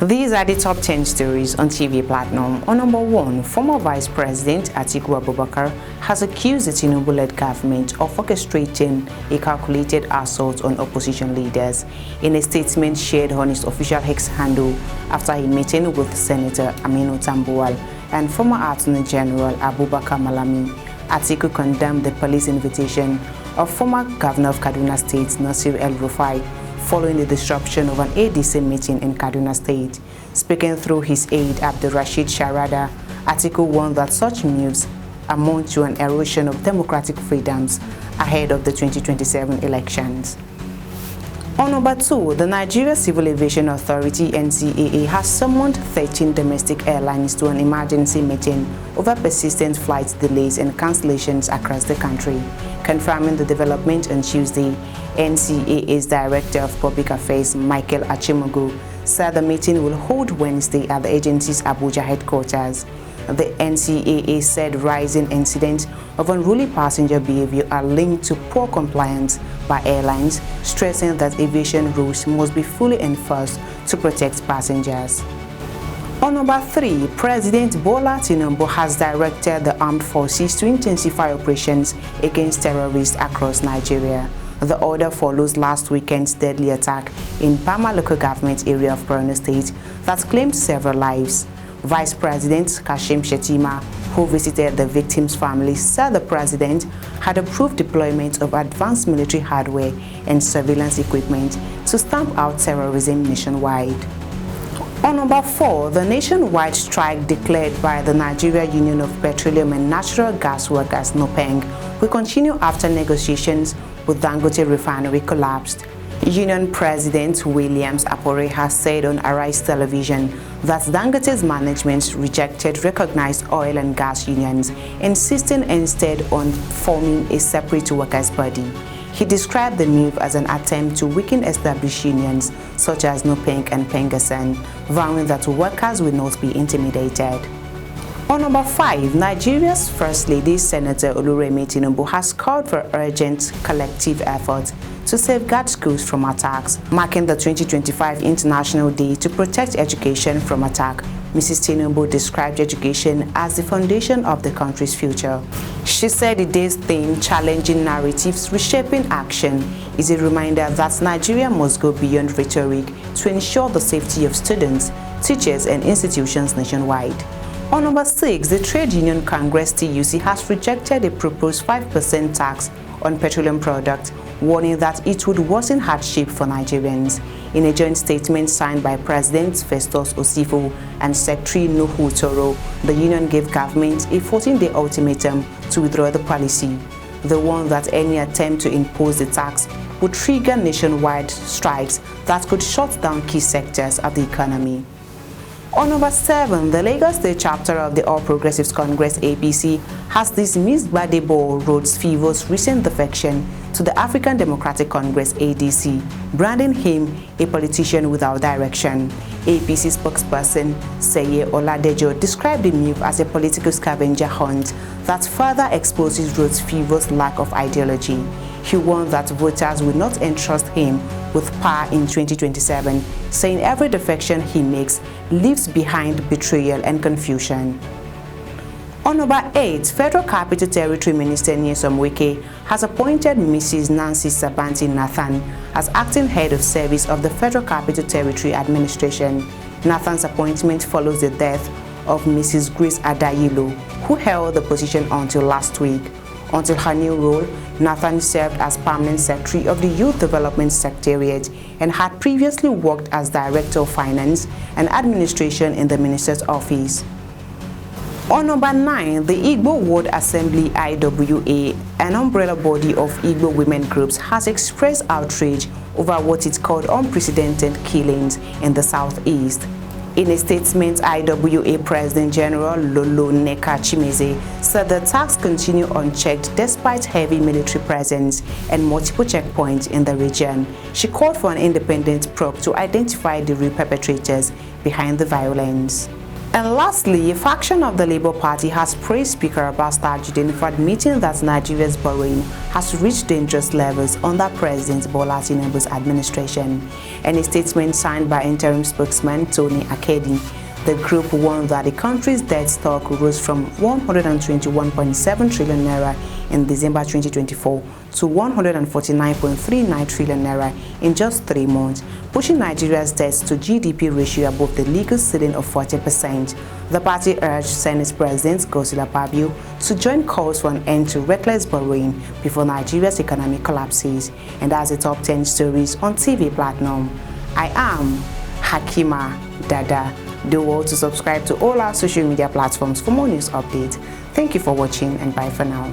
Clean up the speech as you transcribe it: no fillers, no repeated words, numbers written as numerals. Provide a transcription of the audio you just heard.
These are the top 10 stories on TV Platinum. On number 1, former Vice President Atiku Abubakar has accused the Tinubu-led government of orchestrating a calculated assault on opposition leaders. In a statement shared on his official X handle after a meeting with Senator Aminu Tambuwal and former Attorney General Abubakar Malami, Atiku condemned the police invitation of former Governor of Kaduna State Nasir El-Rufai following the disruption of an ADC meeting in Kaduna State. Speaking through his aide Abdulrashid Sharada, Atiku warned that such moves amount to an erosion of democratic freedoms ahead of the 2027 elections. On number 2, the Nigeria Civil Aviation Authority (NCAA) has summoned 13 domestic airlines to an emergency meeting over persistent flight delays and cancellations across the country. Confirming the development on Tuesday, NCAA's Director of Public Affairs, Michael Achimogu, said the meeting will hold Wednesday at the agency's Abuja headquarters. The NCAA said rising incidents of unruly passenger behavior are linked to poor compliance by airlines, stressing that aviation rules must be fully enforced to protect passengers. On number 3, President Bola Tinubu has directed the armed forces to intensify operations against terrorists across Nigeria. The order follows last weekend's deadly attack in Bama local government area of Borno State that claimed several lives. Vice President Kashim Shettima, who visited the victims' families, said the president had approved deployment of advanced military hardware and surveillance equipment to stamp out terrorism nationwide. On number 4, the nationwide strike declared by the Nigeria Union of Petroleum and Natural Gas Workers (NOPENG) will continue after negotiations with Dangote Refinery collapsed. Union President Williams Apore has said on Arise Television that Dangote's management rejected recognized oil and gas unions, insisting instead on forming a separate workers' body. He described the move as an attempt to weaken established unions such as NOPENG and Pengasan, vowing that workers will not be intimidated. On number 5, Nigeria's First Lady Senator Oluremi Tinubu has called for urgent collective efforts to safeguard schools from attacks, marking the 2025 International Day to Protect Education from Attack. Mrs. Tinubu described education as the foundation of the country's future. She said the day's theme, Challenging Narratives, Reshaping Action, is a reminder that Nigeria must go beyond rhetoric to ensure the safety of students, teachers, and institutions nationwide. On number 6, the Trade Union Congress TUC has rejected a proposed 5% tax on petroleum products, warning that it would worsen hardship for Nigerians. In a joint statement signed by President Festus Osifo and Secretary Nuhu Toro, the union gave government a 14-day ultimatum to withdraw the policy. They warned that any attempt to impose the tax would trigger nationwide strikes that could shut down key sectors of the economy. On number 7, the Lagos State chapter of the All Progressives Congress APC has dismissed Gbadebo Rhodes Fivo's recent defection to the African Democratic Congress ADC, branding him a politician without direction. APC spokesperson Seye Oladejo described the move as a political scavenger hunt that further exposes Rhodes Fivo's lack of ideology. He warned that voters will not entrust him with power in 2027, saying every defection he makes leaves behind betrayal and confusion. On number 8, Federal Capital Territory Minister Nyesom Wike has appointed Mrs. Nancy Sabanti Nathan as acting head of service of the Federal Capital Territory Administration. Nathan's appointment follows the death of Mrs. Grace Adayilo, who held the position until last week. Until her new role, Nathan served as permanent secretary of the Youth Development Secretariat and had previously worked as Director of Finance and Administration in the Minister's office. On number 9, the Igbo World Assembly IWA, an umbrella body of Igbo women groups, has expressed outrage over what it called unprecedented killings in the southeast. In a statement, IWA President General Lolo Neka Chimeze said the attacks continue unchecked despite heavy military presence and multiple checkpoints in the region. She called for an independent probe to identify the real perpetrators behind the violence. And lastly, a faction of the Labour Party has praised Speaker Abbas Tajudeen for admitting that Nigeria's borrowing has reached dangerous levels under President Bola Tinubu's administration. In a statement signed by interim spokesman Tony Akedi, the group warned that the country's debt stock rose from 121.7 trillion naira in December 2024 to 149.39 trillion naira in just 3 months, pushing Nigeria's debt to GDP ratio above the legal ceiling of 40%. The party urged Senate President Godswill Akpabio to join calls for an end to reckless borrowing before Nigeria's economy collapses. And that's the top 10 stories on TV Platinum. I am Hakima Dada. Do well to subscribe to all our social media platforms for more news updates. Thank you for watching and bye for now.